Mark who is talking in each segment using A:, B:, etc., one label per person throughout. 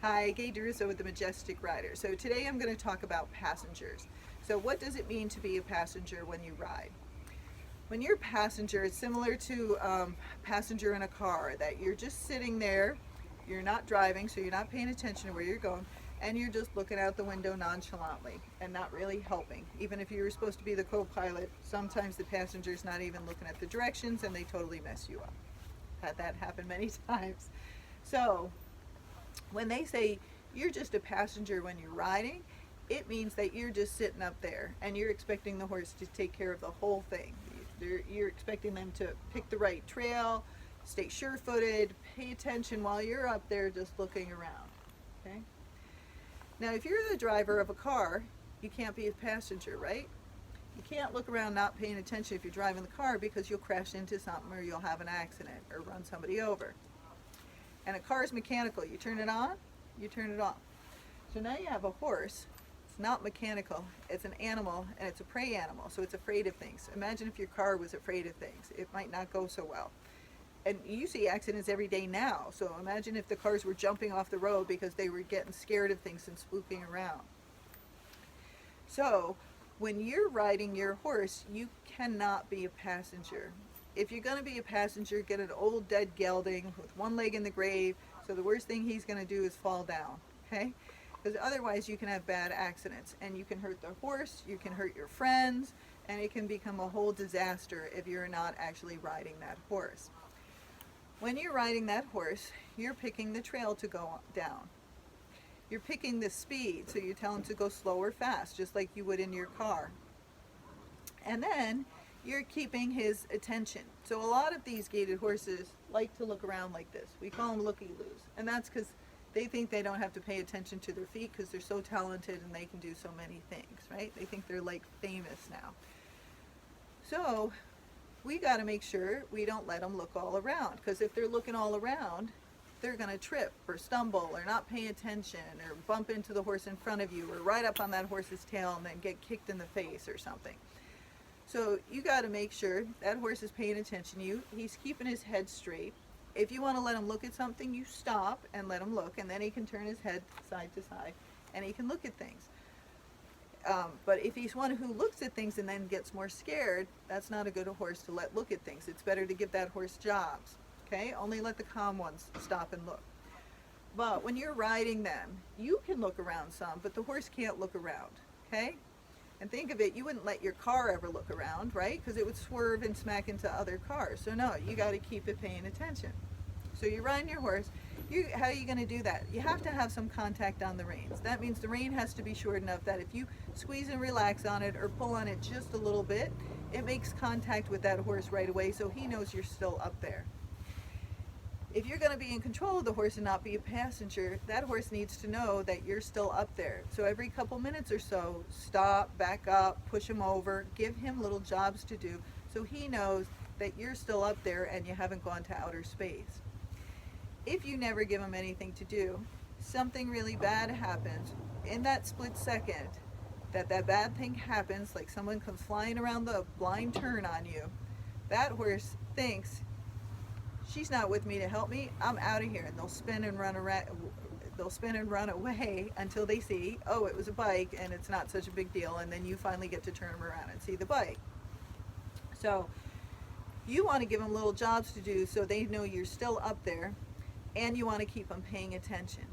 A: Hi, Gaye DeRusso with the Majestic Rider. So today I'm going to talk about passengers. So what does it mean to be a passenger when you ride? When you're a passenger, it's similar to a passenger in a car, that you're just sitting there, you're not driving, so you're not paying attention to where you're going, and you're just looking out the window nonchalantly and not really helping. Even if you were supposed to be the co-pilot, sometimes the passenger's not even looking at the directions and they totally mess you up. Had that happen many times. So when they say you're just a passenger when you're riding, it means that you're just sitting up there and you're expecting the horse to take care of the whole thing. You're expecting them to pick the right trail, stay sure-footed, pay attention while you're up there just looking around. Okay? Now, if you're the driver of a car, you can't be a passenger, right? You can't look around not paying attention if you're driving the car, because you'll crash into something or you'll have an accident or run somebody over. And a car is mechanical. You turn it on, you turn it off. So now you have a horse. It's not mechanical. It's an animal, and it's a prey animal, so it's afraid of things. Imagine if your car was afraid of things. It might not go so well. And you see accidents every day now, so imagine if the cars were jumping off the road because they were getting scared of things and spooking around. So when you're riding your horse, you cannot be a passenger. If you're going to be a passenger, get an old dead gelding with one leg in the grave, so the worst thing he's going to do is fall down, okay? Because otherwise you can have bad accidents, and you can hurt the horse, you can hurt your friends, and it can become a whole disaster if you're not actually riding that horse. When you're riding that horse, you're picking the trail to go down. You're picking the speed, so you tell him to go slow or fast, just like you would in your car. And then you're keeping his attention. So a lot of these gaited horses like to look around like this. We call them looky-loos. And that's because they think they don't have to pay attention to their feet because they're so talented and they can do so many things, right? They think they're like famous now. So we got to make sure we don't let them look all around, because if they're looking all around, they're going to trip or stumble or not pay attention or bump into the horse in front of you or ride up on that horse's tail and then get kicked in the face or something. So you got to make sure that horse is paying attention to you. He's keeping his head straight. If you want to let him look at something, you stop and let him look, and then he can turn his head side to side and he can look at things. But if he's one who looks at things and then gets more scared, that's not a good horse to let look at things. It's better to give that horse jobs. Okay? Only let the calm ones stop and look. But when you're riding them, you can look around some, but the horse can't look around. Okay? And think of it, you wouldn't let your car ever look around, right? Because it would swerve and smack into other cars. So no, you got to keep it paying attention. So you're riding your horse. How are you going to do that? You have to have some contact on the reins. That means the rein has to be short enough that if you squeeze and relax on it or pull on it just a little bit, it makes contact with that horse right away, so he knows you're still up there. If you're going to be in control of the horse and not be a passenger, that horse needs to know that you're still up there. So every couple minutes or so, stop, back up, push him over, give him little jobs to do so he knows that you're still up there and you haven't gone to outer space. If you never give him anything to do, something really bad happens. In that split second that bad thing happens, like someone comes flying around the blind turn on you, that horse thinks, she's not with me to help me, I'm out of here, and they'll spin and run around. They'll spin and run away until they see, oh, it was a bike and it's not such a big deal, and then you finally get to turn them around and see the bike. So you want to give them little jobs to do so they know you're still up there, and you want to keep them paying attention.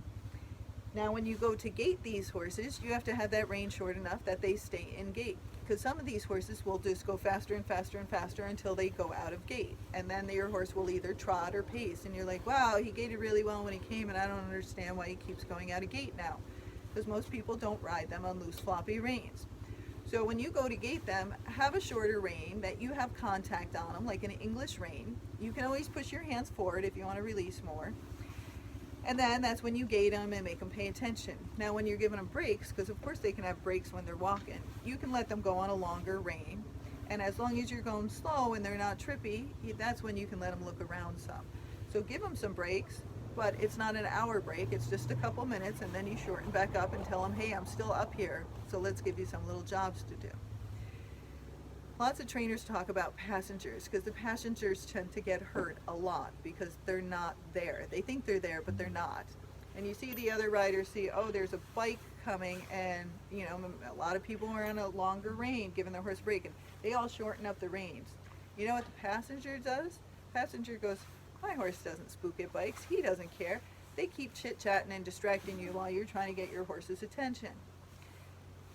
A: Now when you go to gait these horses, you have to have that rein short enough that they stay in gait, because some of these horses will just go faster and faster and faster until they go out of gait, and then your horse will either trot or pace, and you're like, wow, he gaited really well when he came, and I don't understand why he keeps going out of gait now, because most people don't ride them on loose floppy reins. So when you go to gait them, have a shorter rein that you have contact on them, like an English rein. You can always push your hands forward if you want to release more. And then that's when you gait them and make them pay attention. Now when you're giving them breaks, because of course they can have breaks when they're walking, you can let them go on a longer rein. And as long as you're going slow and they're not trippy, that's when you can let them look around some. So give them some breaks, but it's not an hour break, it's just a couple minutes, and then you shorten back up and tell them, hey, I'm still up here, so let's give you some little jobs to do. Lots of trainers talk about passengers, because the passengers tend to get hurt a lot because they're not there. They think they're there, but they're not. and you see the other riders see, oh, there's a bike coming, and you know, a lot of people are on a longer rein, giving their horse a break, and they all shorten up the reins. You know what the passenger does? Passenger goes, my horse doesn't spook at bikes. He doesn't care. They keep chit-chatting and distracting you while you're trying to get your horse's attention.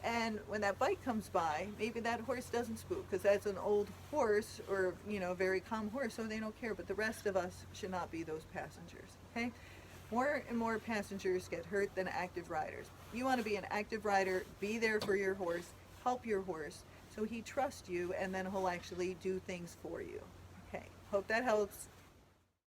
A: And when that bike comes by, maybe that horse doesn't spook because that's an old horse, or you know, very calm horse, so they don't care. But the rest of us should not be those passengers. Okay? More and more passengers get hurt than active riders. You want to be an active rider, be there for your horse, help your horse, so he trusts you, and then he'll actually do things for you. Okay, hope that helps.